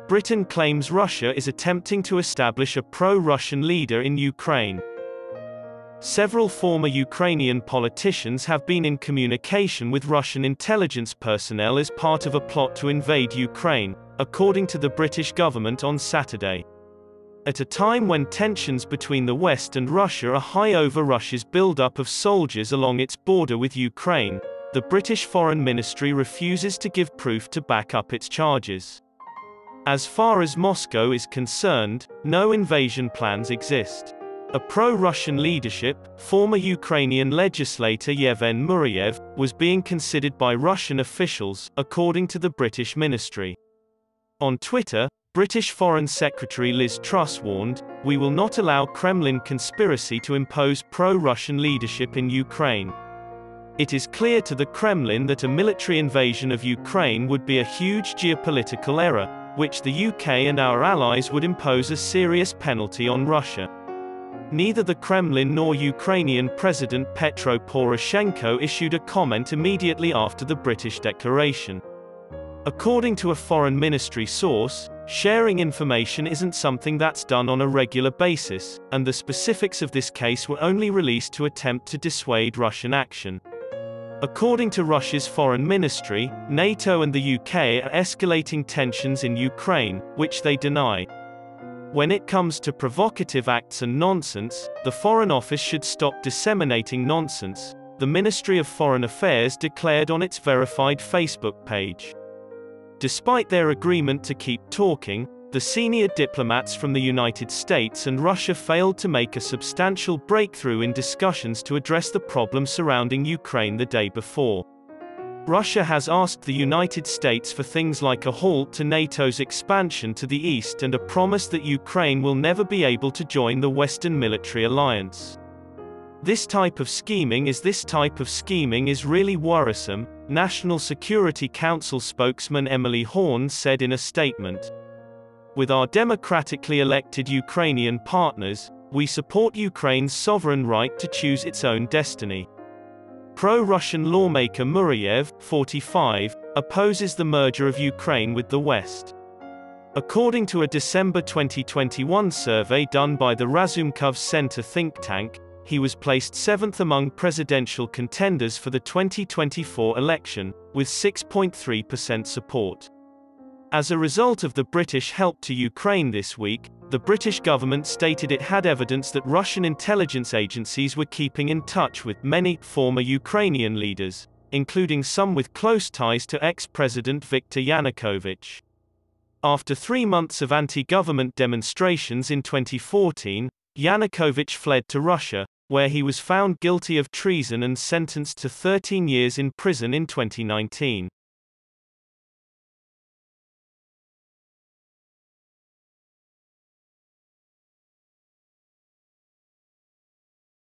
Britain claims Russia is attempting to establish a pro-Russian leader in Ukraine. Several former Ukrainian politicians have been in communication with Russian intelligence personnel as part of a plot to invade Ukraine, according to the British government on Saturday. At a time when tensions between the West and Russia are high over Russia's buildup of soldiers along its border with Ukraine, the British Foreign Ministry refuses to give proof to back up its charges. As far as Moscow is concerned, no invasion plans exist. A pro-Russian leadership, former Ukrainian legislator Yevhen Murayev, was being considered by Russian officials, according to the British ministry. On Twitter, British Foreign Secretary Liz Truss warned, "We will not allow Kremlin conspiracy to impose pro-Russian leadership in Ukraine. It is clear to the Kremlin that a military invasion of Ukraine would be a huge geopolitical error, which the UK and our allies would impose a serious penalty on Russia." Neither the Kremlin nor Ukrainian President Petro Poroshenko issued a comment immediately after the British declaration. According to a foreign ministry source, sharing information isn't something that's done on a regular basis, and the specifics of this case were only released to attempt to dissuade Russian action. According to Russia's foreign ministry, NATO and the UK are escalating tensions in Ukraine, which they deny. When it comes to provocative acts and nonsense, the Foreign Office should stop disseminating nonsense, the Ministry of Foreign Affairs declared on its verified Facebook page. Despite their agreement to keep talking, the senior diplomats from the United States and Russia failed to make a substantial breakthrough in discussions to address the problem surrounding Ukraine the day before. Russia has asked the United States for things like a halt to NATO's expansion to the east and a promise that Ukraine will never be able to join the Western military alliance. This type of scheming is really worrisome, National Security Council spokesman Emily Horn said in a statement. With our democratically elected Ukrainian partners, we support Ukraine's sovereign right to choose its own destiny. Pro-Russian lawmaker Murayev, 45, opposes the merger of Ukraine with the West. According to a December 2021 survey done by the Razumkov Center think tank, he was placed 7th among presidential contenders for the 2024 election, with 6.3% support. As a result of the British help to Ukraine this week, the British government stated it had evidence that Russian intelligence agencies were keeping in touch with many former Ukrainian leaders, including some with close ties to ex-President Viktor Yanukovych. After 3 months of anti-government demonstrations in 2014, Yanukovych fled to Russia, where he was found guilty of treason and sentenced to 13 years in prison in 2019.